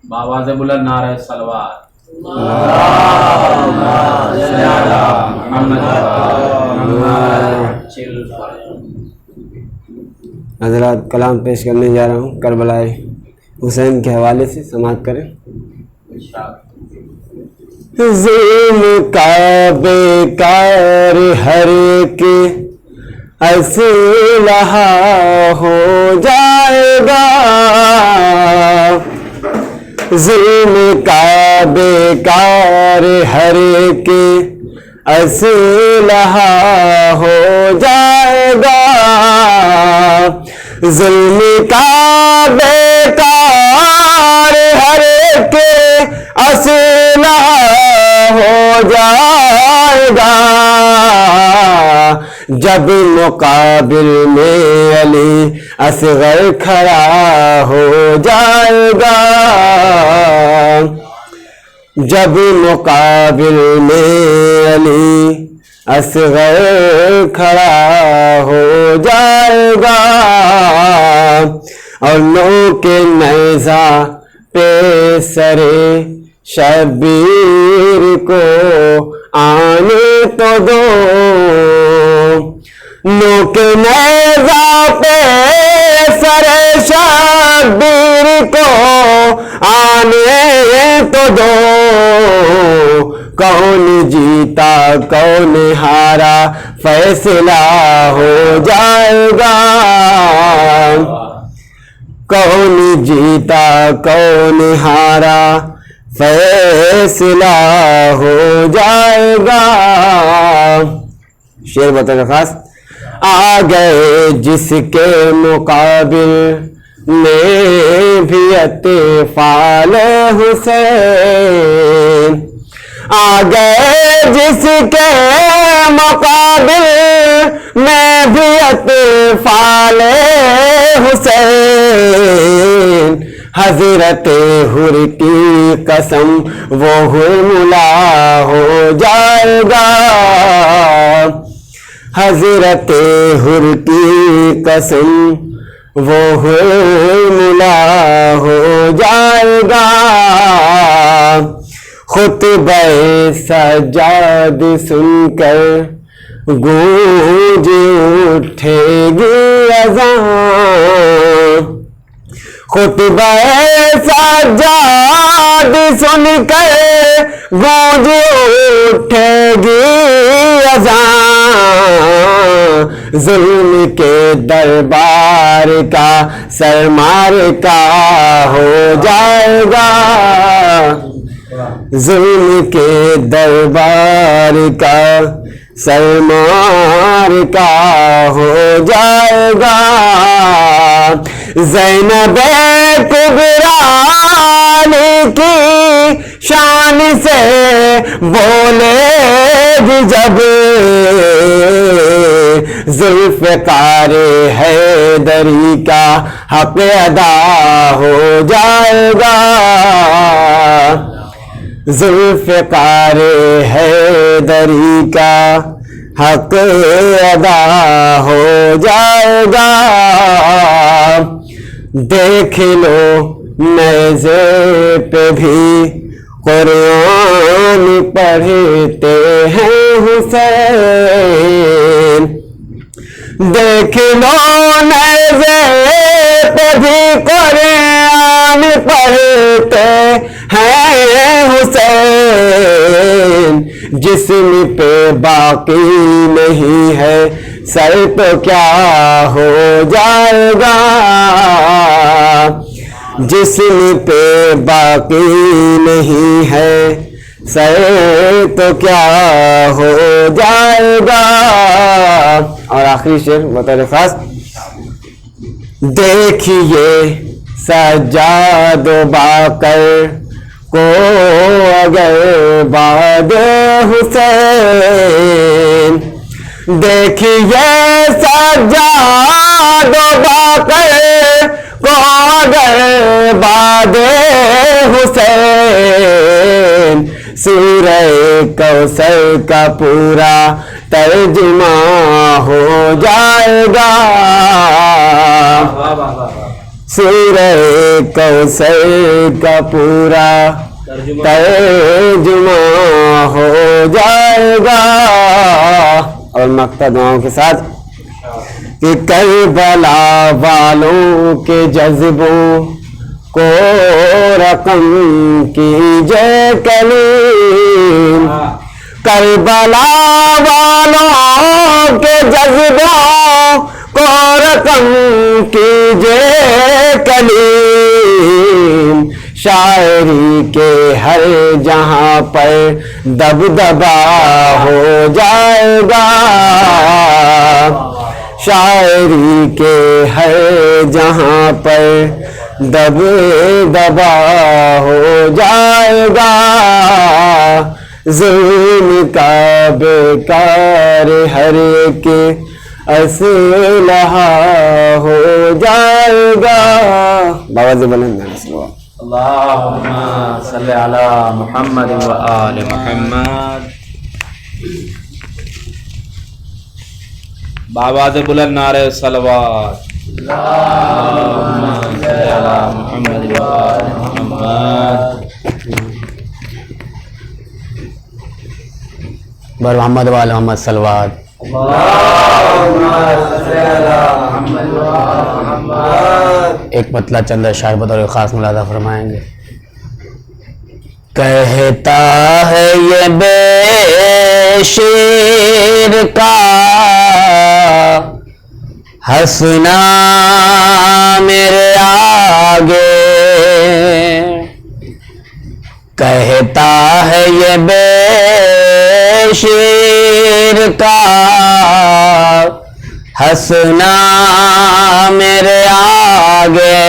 باواز بلند نعرہ صلوات۔ حضرات کلام پیش کرنے جا رہا ہوں کربلا حسین کے حوالے سے، سماعت کریں۔ ظلم کا بیکار ہر کے اسلحہ ہو جائے گا، ظلم کا بیکار ہر کے اسلحہ ہو جائے گا، ظلم کا بیکار ہر کے اسلحہ ہو جائے گا، جب مقابل میں علی اصغر کھڑا ہو جائے گا، جب مقابل میں علی اصغر کھڑا ہو جائے گا، اور نو کے نیزہ پہ سرے شبیر کو آنے تو دو، نو کے نیزہ پہ سرے شبیر کو آنے تو دو، کون جیتا کون ہارا فیصلہ ہو جائے گا، کون جیتا کون ہارا فیصلہ ہو جائے گا۔ شعر بتا خاص، آ گئے جس کے مقابل میں بھی اطفال حسین، آ گئے جس کے مقابل میں بھی اطفال حسین، حضرت حر کی قسم وہ حرملا ہو جائے گا، حضرت حر کی قسم وہ حرملا ہو جائے گا، خطبہ سجاد سن کر گونج اٹھے گی اذان، خطبہ سجاد سن کر گونج اٹھے گی اذان، ظلم کے دربار کا سرمار کا ہو جائے گا، ظلم کے دربار کا سرمار کا ہو جائے گا، زینب کبریٰ علی کی شان سے بولے گی جب، ذوالفقار حیدری کا حق ادا ہو جائے گا، ذوالفقار حیدری کا حق ادا ہو جائے گا، دیکھ لو نیزے پہ بھی قرآن پڑھتے ہیں حسین، دیکھ لو نیزے پہ بھی قرآن پڑھتے ہیں حسین، جسم پہ باقی نہیں ہے سر تو کیا ہو جائے گا، جسم پہ باقی نہیں ہے سر تو کیا ہو جائے گا۔ اور آخری شعر بطور خاص، دیکھیے سجاد و باقر کو اگر بعد حسین، دیکھیے سجاد و باقر کو اگر بعد حسین، سورہ کوثر کا پورا ترجمہ ہو جائے گا، سورہ کوثر کا پورا ترجمہ ہو جائے گا. اور مقطع دعاؤں کے ساتھ کہ کربلا والوں کے جذبوں کو رقم کیجے کلیم. کربلا والوں کے جذبوں کو رقم کیجے کلیم. شاعری کے ہر جہاں پر دبدبا ہو جائے گا. شاعری کے ہر جہاں پر دبدبا ہو جائے گا. ظلم کا بیکار ہر ایک اسلحہ ہو جائے گا. بابا جی بلند اللہم صلی علی محمد و آل محمد. بآواز بلند نعرہ صلوات. اللہم صلی علی محمد و آل محمد. بر محمد و آل محمد صلوات. ایک مطلع چند اشعار بطور خاص ملاحظہ فرمائیں گے. کہتا ہے یہ بے شیر کا ہنسنا میرے آگے. کہتا ہے یہ بے شیر کا ہنسنا میرے آگے.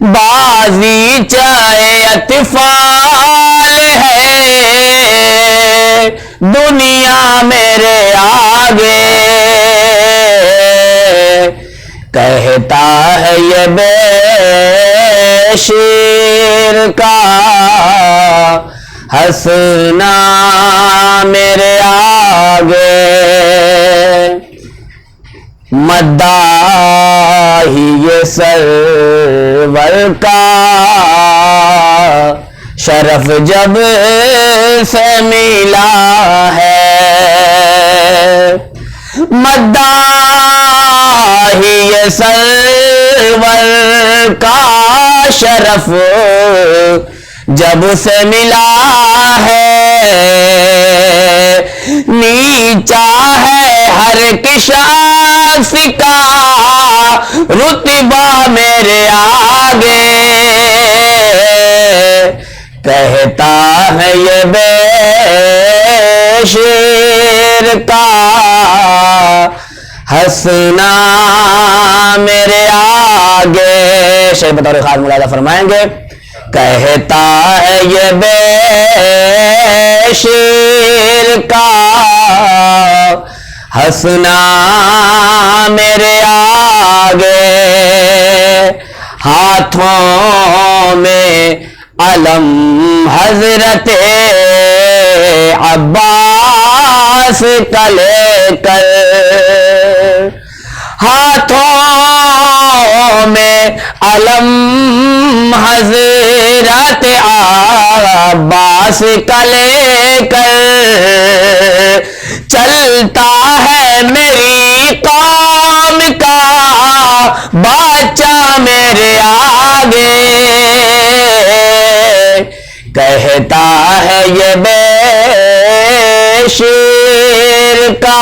بازی چاہے اطفال ہے دنیا میرے آگے. کہتا ہے یہ بے شیر کا ہنسنا میرے آگے. مداحی یہ سرور کا شرف جب سے ملا ہے. مداحی یہ سرور کا شرف جب سے ملا ہے. نیچا ہے ہر کشاف کا رتبہ میرے آگے. کہتا ہے یہ بے شیر کا ہنسنا میرے آگے. شیخ بطور خاص ملاحظہ فرمائیں گے. کہتا ہے یہ بے شیر کا ہنسنا میرے آگے. ہاتھوں میں علم حضرت عباس کا لے کر. ہاتھوں میں علم حضرت عباس کا لے کر چلتا ہے میری قوم کا بادشاہ میرے آگے. کہتا ہے یہ بے شیر کا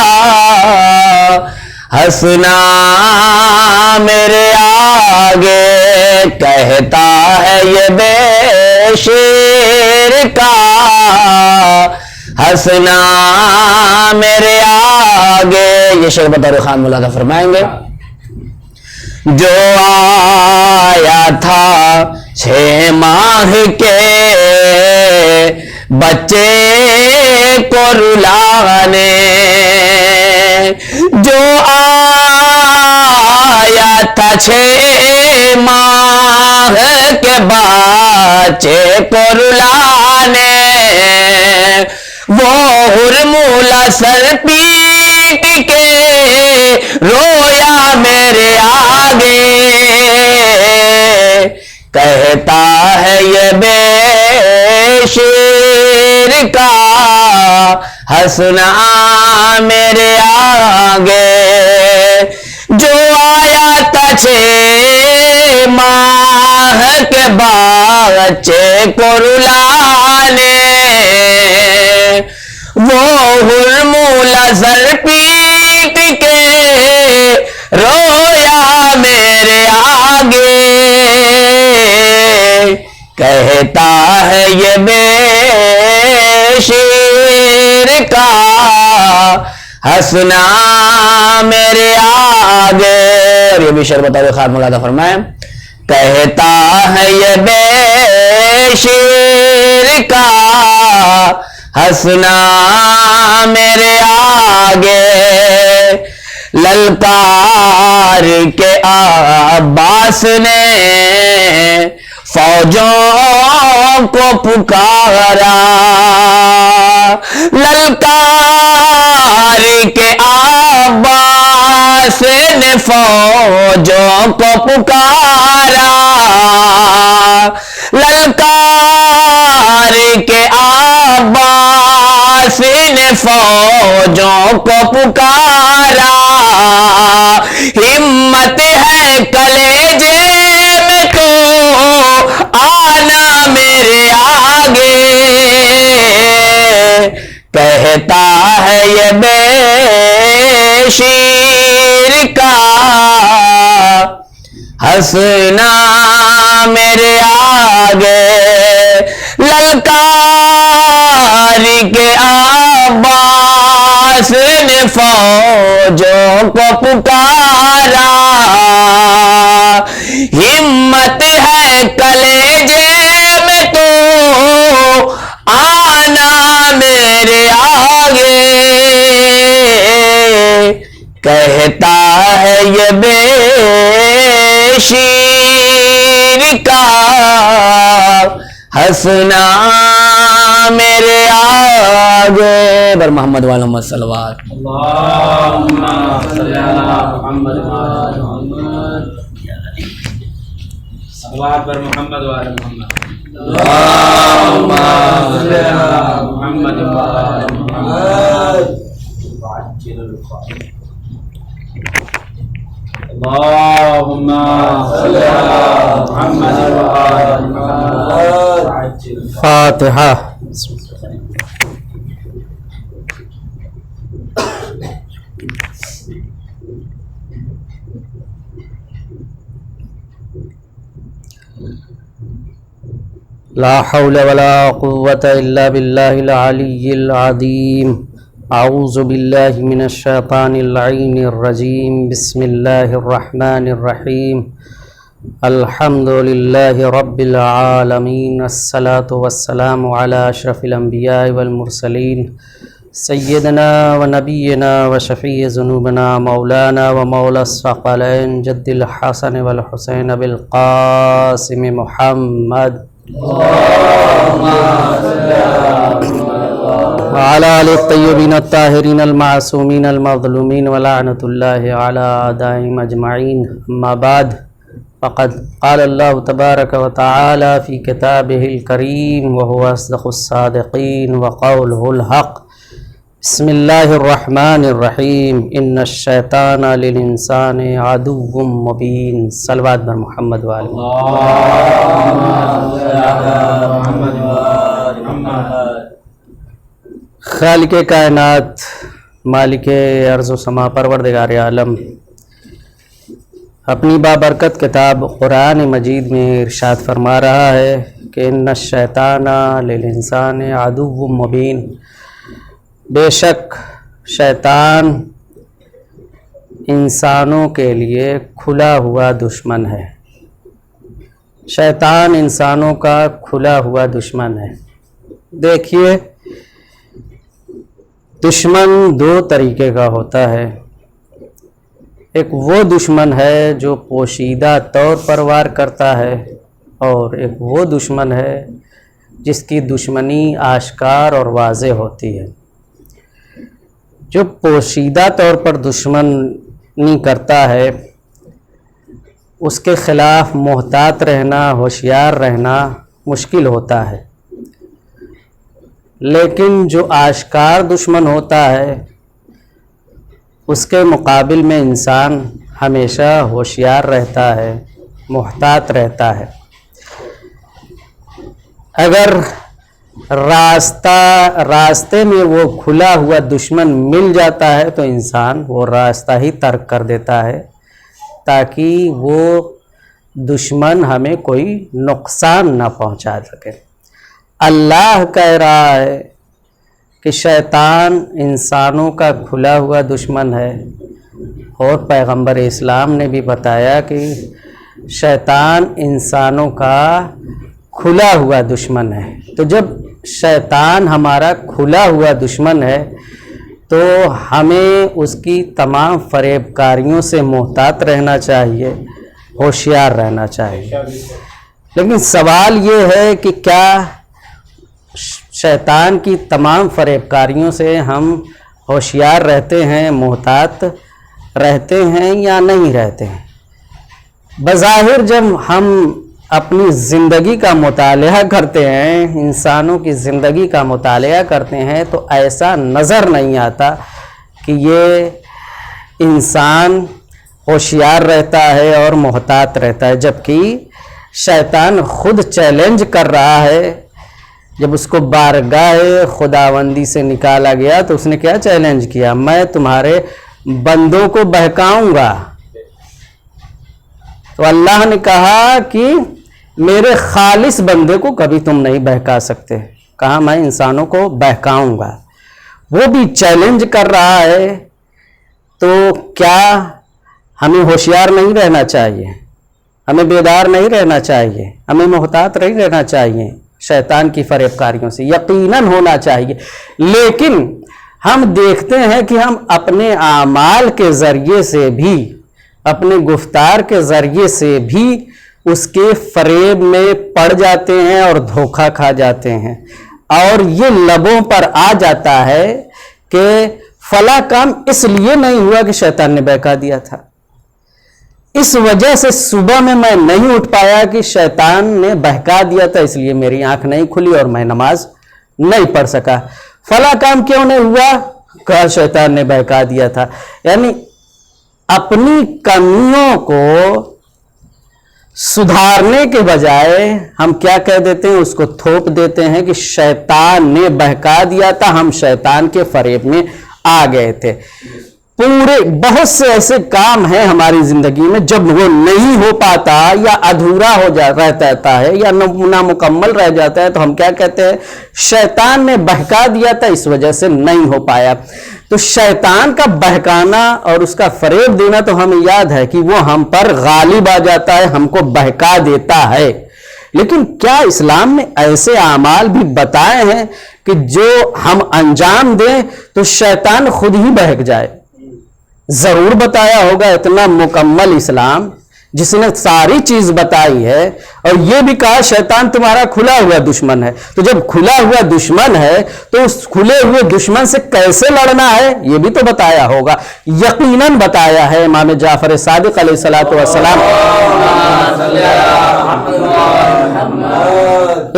ہنسنا میرے آگے. کہتا ہے یہ بے شیر کا ہنسنا میرے آگے. یہ شعر بطور خان ملاحظہ فرمائیں گے. جو آیا تھا 6 ماہ کے بچے کو رلانے. جو آیا تھا 6 ماہ کے بچے کو رلانے. وہ ہرمولا سر پیٹ کے رویا میرے آگے. کہتا ہے یہ بے شیر کا ہنسنا میرے آگے، جو آیا تھا 6 ماہ کے بچے کو رلانے، وہ ہرمولا سر پیٹ کے رویا میرے آگے، کہتا ہے یہ بے شیر کا ہنسنا میرے آگے۔ اور یہ بھی شعر بتا دو، خاتم العطا فرمائیں، کہتا ہے یہ بے شیر کا ہنسنا میرے آگے، للکار کے عباس نے فوجوں کو پکارا، للکار کے عباس نے فوجوں کو پکارا، للکار کے عباس نے فوجوں کو پکارا، ہمت ہے کلیجے میں تو آنا میرے آگے، کہتا ہے یہ بے شیر کا ہنسنا میرے آگے، للکار کے عباس نے فوجوں کو پکارا، ہمت ہے کلیجے میں تو آنا میرے آگے، کہتا ہے یہ بے شیر کا ہنسنا میرے آگے۔ بر محمد وعلی محمد صلوات، اللہم صلی علی محمد وعلی محمد، صلوات بر محمد وعلی محمد، اللہم صلی علی محمد وعلی محمد، اللہم صلی علی محمد وعلی محمد۔ فاتحہ۔ لا حول ولا قوة إلا بالله العلي العظيم، اعوذ باللہ من الشیطان اللعین الرجیم، بسم اللہ الرحمن الرحیم، الحمد للہ رب العالمین، الصلاة والسلام علی اشرف الانبیاء والمرسلین، سیدنا و نبینا و شفیع ذنوبنا مولانا و مولا الثقلین جد الحسن والحسین بالقاسم محمد وعلى آل الطيبين الطاهرين المعصومين المظلومين ولعنة الله على أعدائهم أجمعين، أما بعد، فقد قال الله تبارك وتعالى في كتابه الكريم وهو أصدق الصادقين وقوله الحق، بسم الله الرحمن الرحيم، إن الشيطان للإنسان عدو مبين۔ صلوات بر محمد وآل محمد۔ خالق کائنات، مالک ارض و سما، پروردگار عالم اپنی بابرکت کتاب قرآن مجید میں ارشاد فرما رہا ہے کہ ان الشیطان للانسان عدو مبین، بے شک شیطان انسانوں کے لیے کھلا ہوا دشمن ہے، شیطان انسانوں کا کھلا ہوا دشمن ہے۔ دیکھیے، دشمن دو طریقے کا ہوتا ہے، ایک وہ دشمن ہے جو پوشیدہ طور پر وار کرتا ہے، اور ایک وہ دشمن ہے جس کی دشمنی آشکار اور واضح ہوتی ہے۔ جو پوشیدہ طور پر دشمنی کرتا ہے اس کے خلاف محتاط رہنا، ہوشیار رہنا مشکل ہوتا ہے، لیکن جو آشکار دشمن ہوتا ہے اس کے مقابل میں انسان ہمیشہ ہوشیار رہتا ہے، محتاط رہتا ہے۔ اگر راستے میں وہ کھلا ہوا دشمن مل جاتا ہے تو انسان وہ راستہ ہی ترک کر دیتا ہے تاکہ وہ دشمن ہمیں کوئی نقصان نہ پہنچا سکے۔ اللہ کہہ رہا ہے کہ شیطان انسانوں کا کھلا ہوا دشمن ہے، اور پیغمبر اسلام نے بھی بتایا کہ شیطان انسانوں کا کھلا ہوا دشمن ہے۔ تو جب شیطان ہمارا کھلا ہوا دشمن ہے تو ہمیں اس کی تمام فریب کاریوں سے محتاط رہنا چاہیے، ہوشیار رہنا چاہیے۔ لیکن سوال یہ ہے کہ کیا شیطان کی تمام فریب کاریوں سے ہم ہوشیار رہتے ہیں، محتاط رہتے ہیں یا نہیں رہتے ہیں؟ بظاہر جب ہم اپنی زندگی کا مطالعہ کرتے ہیں، انسانوں کی زندگی کا مطالعہ کرتے ہیں، تو ایسا نظر نہیں آتا کہ یہ انسان ہوشیار رہتا ہے اور محتاط رہتا ہے، جبکہ شیطان خود چیلنج کر رہا ہے۔ جب اس کو بارگاہ خداوندی سے نکالا گیا تو اس نے کیا چیلنج کیا؟ میں تمہارے بندوں کو بہکاؤں گا۔ تو اللہ نے کہا کہ میرے خالص بندے کو کبھی تم نہیں بہکا سکتے، کہا میں انسانوں کو بہکاؤں گا۔ وہ بھی چیلنج کر رہا ہے، تو کیا ہمیں ہوشیار نہیں رہنا چاہیے؟ ہمیں بیدار نہیں رہنا چاہیے؟ ہمیں محتاط نہیں رہنا چاہیے شیطان کی فریب کاریوں سے؟ یقیناً ہونا چاہیے، لیکن ہم دیکھتے ہیں کہ ہم اپنے اعمال کے ذریعے سے بھی، اپنے گفتار کے ذریعے سے بھی اس کے فریب میں پڑ جاتے ہیں اور دھوکہ کھا جاتے ہیں، اور یہ لبوں پر آ جاتا ہے کہ فلاں کام اس لیے نہیں ہوا کہ شیطان نے بہکا دیا تھا، اس وجہ سے صبح میں نہیں اٹھ پایا کہ شیطان نے بہکا دیا تھا، اس لیے میری آنکھ نہیں کھلی اور میں نماز نہیں پڑھ سکا۔ فلاں کام کیوں نہیں ہوا؟ کہ شیطان نے بہکا دیا تھا۔ یعنی اپنی کمیوں کو سدھارنے کے بجائے ہم کیا کہہ دیتے ہیں؟ اس کو تھوپ دیتے ہیں کہ شیطان نے بہکا دیا تھا، ہم شیطان کے فریب میں آ گئے تھے۔ پورے بہت سے ایسے کام ہیں ہماری زندگی میں جب وہ نہیں ہو پاتا یا ادھورا رہتا ہے یا نامکمل رہ جاتا ہے تو ہم کیا کہتے ہیں؟ شیطان نے بہکا دیا تھا، اس وجہ سے نہیں ہو پایا۔ تو شیطان کا بہکانا اور اس کا فریب دینا تو ہمیں یاد ہے کہ وہ ہم پر غالب آ جاتا ہے، ہم کو بہکا دیتا ہے۔ لیکن کیا اسلام نے ایسے اعمال بھی بتائے ہیں کہ جو ہم انجام دیں تو شیطان خود ہی بہک جائے؟ ضرور بتایا ہوگا۔ اتنا مکمل اسلام جس نے ساری چیز بتائی ہے، اور یہ بھی کہا شیطان تمہارا کھلا ہوا دشمن ہے۔ تو جب کھلا ہوا دشمن ہے تو اس کھلے ہوئے دشمن سے کیسے لڑنا ہے یہ بھی تو بتایا ہوگا، یقیناً بتایا ہے۔ امام جعفر صادق علیہ الصلوۃ والسلام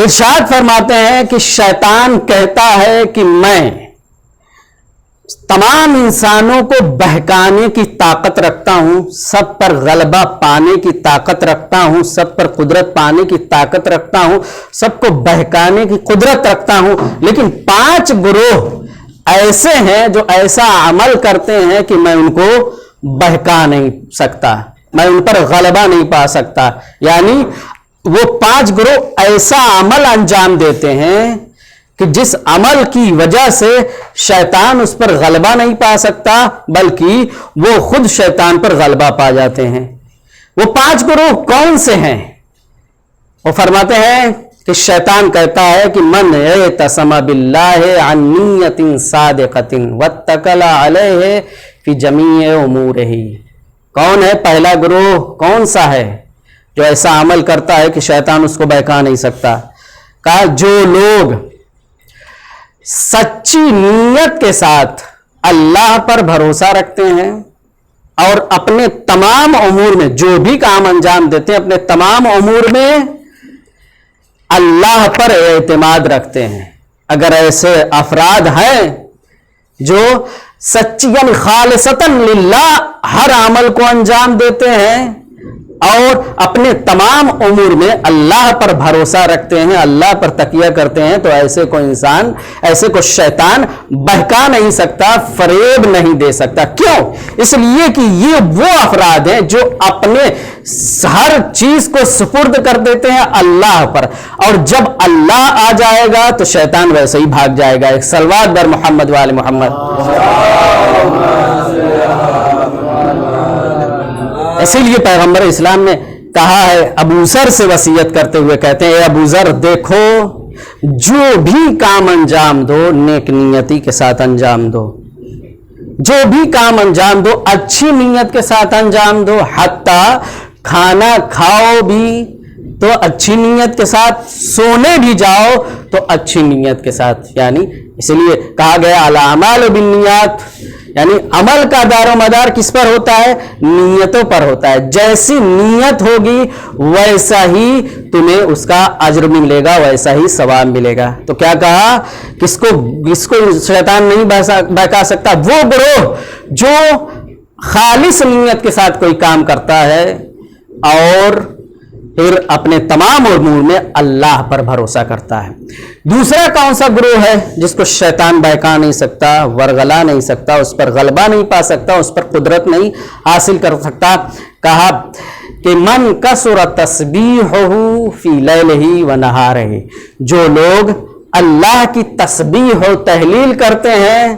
ارشاد فرماتے ہیں کہ شیطان کہتا ہے کہ میں تمام انسانوں کو بہکانے کی طاقت رکھتا ہوں، سب پر غلبہ پانے کی طاقت رکھتا ہوں، سب پر قدرت پانے کی طاقت رکھتا ہوں، سب کو بہکانے کی قدرت رکھتا ہوں، لیکن 5 گروہ ایسے ہیں جو ایسا عمل کرتے ہیں کہ میں ان کو بہکا نہیں سکتا، میں ان پر غلبہ نہیں پا سکتا۔ یعنی وہ 5 گروہ ایسا عمل انجام دیتے ہیں کہ جس عمل کی وجہ سے شیطان اس پر غلبہ نہیں پا سکتا بلکہ وہ خود شیطان پر غلبہ پا جاتے ہیں۔ وہ 5 گروہ کون سے ہیں؟ وہ فرماتے ہیں کہ شیطان کہتا ہے کہ من اعتصم باللہ عن نیت صادقۃ واتکل علیہ فی جمیع امورہ۔ کون ہے پہلا گروہ؟ کون سا ہے جو ایسا عمل کرتا ہے کہ شیطان اس کو بہکا نہیں سکتا؟ کہا جو لوگ سچی نیت کے ساتھ اللہ پر بھروسہ رکھتے ہیں اور اپنے تمام امور میں جو بھی کام انجام دیتے ہیں اپنے تمام امور میں اللہ پر اعتماد رکھتے ہیں. اگر ایسے افراد ہیں جو سچی یعنی خالصتاً للہ ہر عمل کو انجام دیتے ہیں اور اپنے تمام امور میں اللہ پر بھروسہ رکھتے ہیں, اللہ پر تکیہ کرتے ہیں, تو ایسے کو انسان, ایسے کو شیطان بہکا نہیں سکتا, فریب نہیں دے سکتا. کیوں؟ اس لیے کہ یہ وہ افراد ہیں جو اپنے ہر چیز کو سپرد کر دیتے ہیں اللہ پر, اور جب اللہ آ جائے گا تو شیطان ویسے ہی بھاگ جائے گا. ایک صلوات بر محمد وآل محمد. اسی لیے پیغمبر اسلام نے کہا ہے, ابو ذر سے وصیت کرتے ہوئے کہتے ہیں, اے ابو ذر دیکھو جو بھی کام انجام دو نیک نیتی کے ساتھ انجام دو, جو بھی کام انجام دو اچھی نیت کے ساتھ انجام دو, حتیٰ کھانا کھاؤ بھی تو اچھی نیت کے ساتھ, سونے بھی جاؤ تو اچھی نیت کے ساتھ. یعنی اس لیے کہا گیا الاعمال بالنیات, یعنی عمل کا دار و مدار کس پر ہوتا ہے؟ نیتوں پر ہوتا ہے. جیسی نیت ہوگی ویسا ہی تمہیں اس کا اجر ملے گا, ویسا ہی ثواب ملے گا. تو کیا کہا, کس کو شیطان نہیں بہکا سکتا؟ وہ گروہ جو خالص نیت کے ساتھ کوئی کام کرتا ہے اور پھر اپنے تمام امور میں اللہ پر بھروسہ کرتا ہے. دوسرا کون سا گروہ ہے جس کو شیطان بہکا نہیں سکتا, ورغلا نہیں سکتا, اس پر غلبہ نہیں پا سکتا, اس پر قدرت نہیں حاصل کر سکتا؟ کہا کہ من کثر تسبیحہ فی لیلہ و نہارہ, جو لوگ اللہ کی تسبیح و تہلیل کرتے ہیں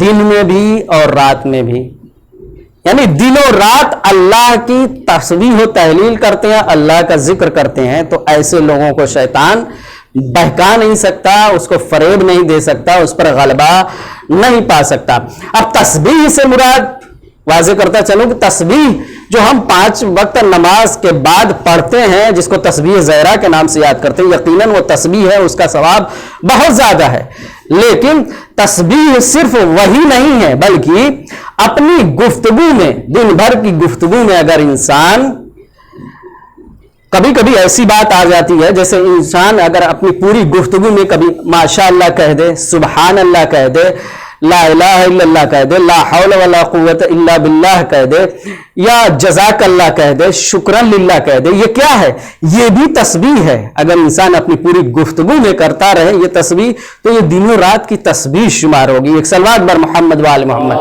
دن میں بھی اور رات میں بھی, یعنی دن و رات اللہ کی تسبیح و تہلیل کرتے ہیں, اللہ کا ذکر کرتے ہیں, تو ایسے لوگوں کو شیطان بہکا نہیں سکتا, اس کو فریب نہیں دے سکتا, اس پر غلبہ نہیں پا سکتا. اب تسبیح سے مراد واضح کرتا چلوں کہ تسبیح جو ہم 5 وقت نماز کے بعد پڑھتے ہیں, جس کو تسبیح زہرا کے نام سے یاد کرتے ہیں, یقیناً وہ تسبیح ہے, اس کا ثواب بہت زیادہ ہے. لیکن تسبیح صرف وہی نہیں ہے, بلکہ اپنی گفتگو میں, دن بھر کی گفتگو میں اگر انسان, کبھی کبھی ایسی بات آ جاتی ہے جیسے انسان اگر اپنی پوری گفتگو میں کبھی ماشاء اللہ کہہ دے, سبحان اللہ کہہ دے, لا الہ الا اللہ کہہ دے, لا حول ولا قوت الا باللہ کہہ دے, یا جزاک اللہ کہہ دے, شکرن للہ کہہ دے, یہ کیا ہے؟ یہ بھی تسبیح ہے. اگر انسان اپنی پوری گفتگو میں کرتا رہے یہ تسبیح, تو یہ دن و رات کی تسبیح شمار ہوگی. ایک صلوات بر محمد وآل محمد.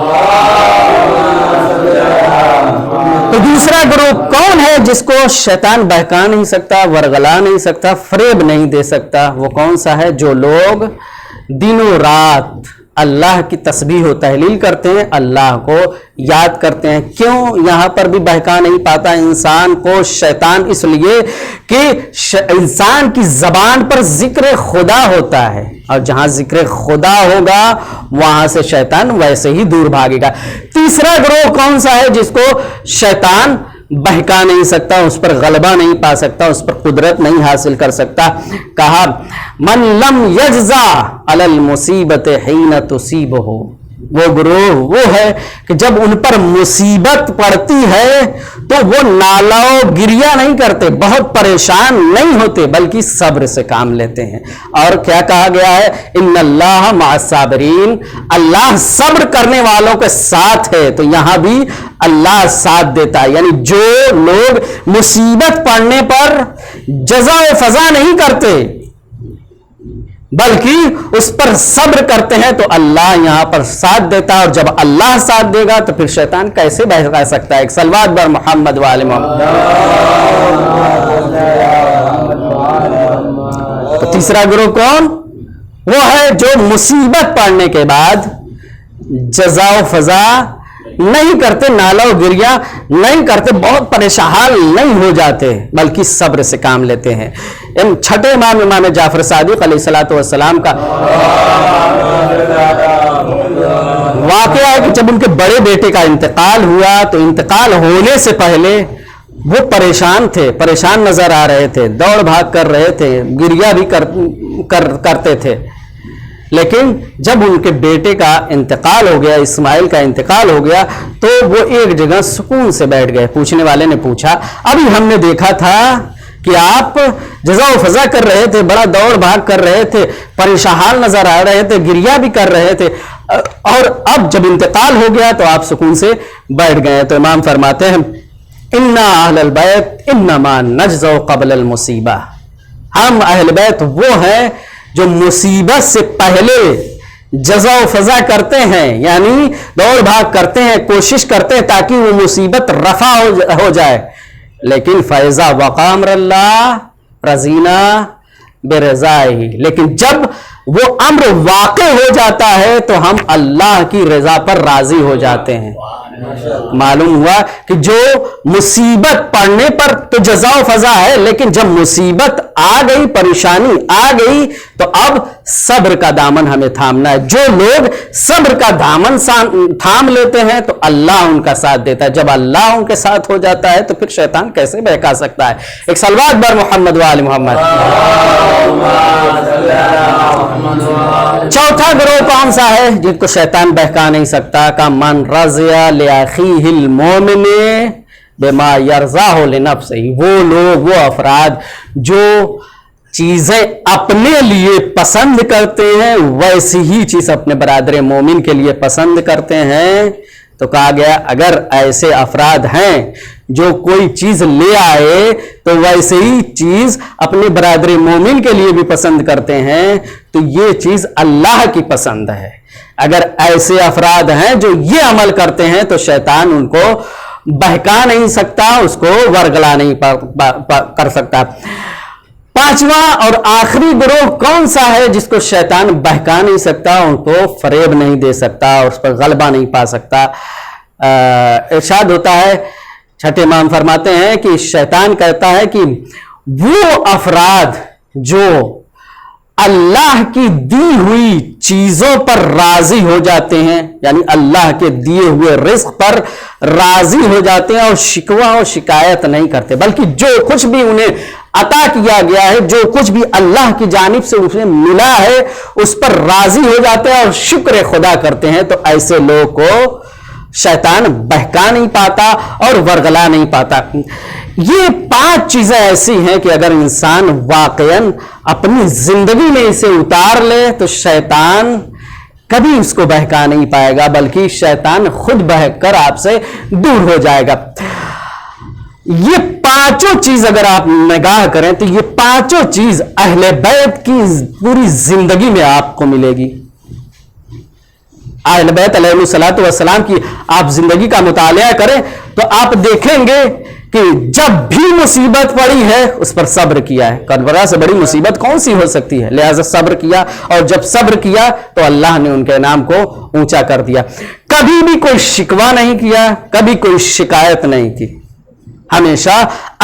تو دوسرا گروہ کون ہے جس کو شیطان بہکا نہیں سکتا, ورغلا نہیں سکتا, فریب نہیں دے سکتا؟ وہ کون سا ہے؟ جو لوگ دن و رات اللہ کی تسبیح و تہلیل کرتے ہیں, اللہ کو یاد کرتے ہیں. کیوں یہاں پر بھی بہکا نہیں پاتا انسان کو شیطان؟ اس لیے کہ انسان کی زبان پر ذکر خدا ہوتا ہے, اور جہاں ذکر خدا ہوگا وہاں سے شیطان ویسے ہی دور بھاگے گا. تیسرا گروہ کون سا ہے جس کو شیطان بہکا نہیں سکتا, اس پر غلبہ نہیں پا سکتا, اس پر قدرت نہیں حاصل کر سکتا؟ کہا من لم یجزع علی المصیبت حین تصیبہ, وہ گروہ وہ ہے کہ جب ان پر مصیبت پڑتی ہے تو وہ نالہ و گریہ نہیں کرتے, بہت پریشان نہیں ہوتے, بلکہ صبر سے کام لیتے ہیں. اور کیا کہا گیا ہے؟ ان اللہ مع الصابرین, اللہ صبر کرنے والوں کے ساتھ ہے. تو یہاں بھی اللہ ساتھ دیتا ہے. یعنی جو لوگ مصیبت پڑنے پر جزا و فضا نہیں کرتے بلکہ اس پر صبر کرتے ہیں, تو اللہ یہاں پر ساتھ دیتا ہے. اور جب اللہ ساتھ دے گا تو پھر شیطان کیسے بہکا سکتا ہے؟ ایک صلوات بر محمد وآل محمد. تو تیسرا گروہ کون؟ وہ ہے جو مصیبت پڑنے کے بعد جزا و فضا نہیں کرتے, نالہ و گریہ نہیں کرتے, بہت پریشان نہیں ہو جاتے, بلکہ صبر سے کام لیتے ہیں. چھٹے امام جعفر صادق علیہ السلام کا واقعہ ہے کہ جب ان کے بڑے بیٹے کا انتقال ہوا تو انتقال ہونے سے پہلے وہ پریشان تھے, پریشان نظر آ رہے تھے, دوڑ بھاگ کر رہے تھے, گریہ بھی کرتے تھے. لیکن جب ان کے بیٹے کا انتقال ہو گیا، اسماعیل کا انتقال ہو گیا، تو وہ ایک جگہ سکون سے بیٹھ گئے۔ پوچھنے والے نے پوچھا ابھی ہم نے دیکھا تھا کہ آپ جزا و فضا کر رہے تھے، بڑا دوڑ بھاگ کر رہے تھے، پریشان نظر آ رہے تھے، گریہ بھی کر رہے تھے، اور اب جب انتقال ہو گیا تو آپ سکون سے بیٹھ گئے۔ تو امام فرماتے ہیں اِنَّا أَهْلَ الْبَيْتِ إِنَّمَا نَجْزَوْا قَبْلَ الْمُصِيبَةِ، ہم اہل بیت وہ ہیں جو مصیبت سے پہلے جزا و فضا کرتے ہیں، یعنی دوڑ بھاگ کرتے ہیں، کوشش کرتے ہیں تاکہ وہ مصیبت رفع ہو جائے۔ لیکن فَإِذَا وَقَعَ أَمْرُ اللَّهِ رَضِينَا بِرِضَائِهِ، لیکن جب وہ امر واقع ہو جاتا ہے تو ہم اللہ کی رضا پر راضی ہو جاتے ہیں۔ معلوم ہوا کہ جو مصیبت پڑنے پر تو جزا و فضا ہے، لیکن جب مصیبت آ گئی، پریشانی آ گئی، تو اب صبر کا دامن ہمیں تھامنا ہے۔ جو لوگ صبر کا دامن تھام لیتے ہیں تو اللہ ان کا ساتھ دیتا ہے۔ جب اللہ ان کے ساتھ ہو جاتا ہے تو پھر شیطان کیسے بہکا سکتا ہے؟ ایک صلوات بر محمد وآل محمد۔ چوتھا گروہ کون سا ہے جن کو شیطان بہکا نہیں سکتا؟ کا من رضی لأخیہ المومن بما یرضاہ لنفسہ، وہ لوگ، وہ افراد جو چیزیں اپنے لیے پسند کرتے ہیں ویسی ہی چیز اپنے برادر مومن کے لیے پسند کرتے ہیں۔ تو کہا گیا اگر ایسے افراد ہیں جو کوئی چیز لے آئے تو ویسے ہی چیز اپنے برادر مومن کے لیے بھی پسند کرتے ہیں، تو یہ چیز اللہ کی پسند ہے۔ اگر ایسے افراد ہیں جو یہ عمل کرتے ہیں تو شیطان ان کو بہکا نہیں سکتا، اس کو ورگلا نہیں کر سکتا۔ پانچواں اور آخری گروہ کون سا ہے جس کو شیطان بہکا نہیں سکتا، ان کو فریب نہیں دے سکتا، اس پر غلبہ نہیں پا سکتا؟ ارشاد ہوتا ہے، چھٹے امام فرماتے ہیں کہ شیطان کہتا ہے کہ وہ افراد جو اللہ کی دی ہوئی چیزوں پر راضی ہو جاتے ہیں، یعنی اللہ کے دیے ہوئے رزق پر راضی ہو جاتے ہیں اور شکوہ اور شکایت نہیں کرتے، بلکہ جو کچھ بھی انہیں عطا کیا گیا ہے، جو کچھ بھی اللہ کی جانب سے اسے ملا ہے، اس پر راضی ہو جاتے ہیں اور شکر خدا کرتے ہیں، تو ایسے لوگ کو شیطان بہکا نہیں پاتا اور ورگلا نہیں پاتا۔ یہ 5 چیزیں ایسی ہیں کہ اگر انسان واقعاً اپنی زندگی میں اسے اتار لے تو شیطان کبھی اس کو بہکا نہیں پائے گا، بلکہ شیطان خود بہک کر آپ سے دور ہو جائے گا۔ یہ 5 چیز اگر آپ نگاہ کریں تو یہ 5 چیز اہل بیت کی پوری زندگی میں آپ کو ملے گی۔ اہل بیت علیہ الصلوۃ والسلام کی آپ زندگی کا مطالعہ کریں تو آپ دیکھیں گے کہ جب بھی مصیبت پڑی ہے اس پر صبر کیا ہے۔ کربلا سے بڑی مصیبت کون سی ہو سکتی ہے؟ لہذا صبر کیا، اور جب صبر کیا تو اللہ نے ان کے نام کو اونچا کر دیا۔ کبھی بھی کوئی شکوہ نہیں کیا، کبھی کوئی شکایت نہیں کی، ہمیشہ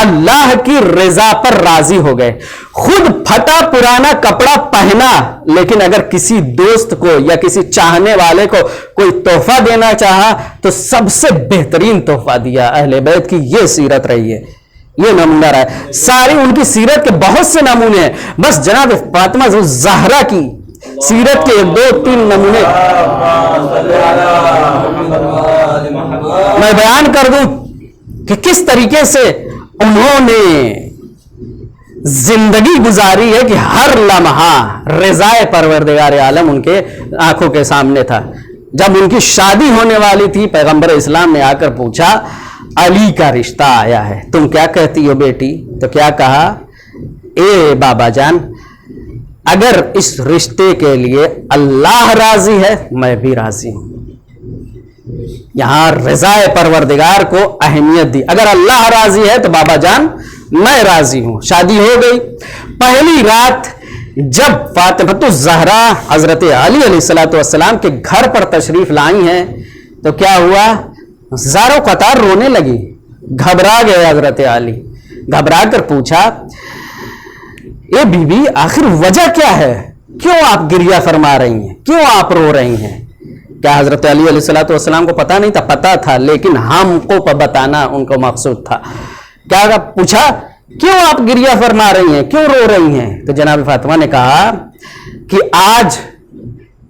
اللہ کی رضا پر راضی ہو گئے۔ خود پھٹا پرانا کپڑا پہنا، لیکن اگر کسی دوست کو یا کسی چاہنے والے کو کوئی تحفہ دینا چاہا تو سب سے بہترین تحفہ دیا۔ اہل بیت کی یہ سیرت رہی ہے، یہ نمونہ رہا ہے۔ ساری ان کی سیرت کے بہت سے نمونے ہیں، بس جناب فاطمہ زہرا کی سیرت کے 2-3 نمونے میں بیان کر دوں کہ کس طریقے سے انہوں نے زندگی گزاری ہے کہ ہر لمحہ رضائے پروردگار عالم ان کے آنکھوں کے سامنے تھا۔ جب ان کی شادی ہونے والی تھی، پیغمبر اسلام نے آ کر پوچھا علی کا رشتہ آیا ہے، تم کیا کہتی ہو بیٹی؟ تو کیا کہا، اے بابا جان، اگر اس رشتے کے لیے اللہ راضی ہے میں بھی راضی ہوں۔ یہاں رضائے پروردگار کو اہمیت دی، اگر اللہ راضی ہے تو بابا جان میں راضی ہوں۔ شادی ہو گئی۔ پہلی رات جب فاطمہ الزہرا حضرت علی علیہ السلام کے گھر پر تشریف لائی ہیں تو کیا ہوا، زاروں قطار رونے لگی، گھبرا گئے حضرت علی۔ گھبرا کر پوچھا، اے بی بی آخر وجہ کیا ہے، کیوں آپ گریہ فرما رہی ہیں، کیوں آپ رو رہی ہیں؟ کیا حضرت علی علیہ السلام کو پتا نہیں تھا؟ پتا تھا، لیکن ہم کو بتانا ان کو مقصود تھا۔ کیا پوچھا، کیوں آپ گریہ فرما رہی ہیں، کیوں رو رہی ہیں؟ تو جناب فاطمہ نے کہا کہ آج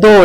2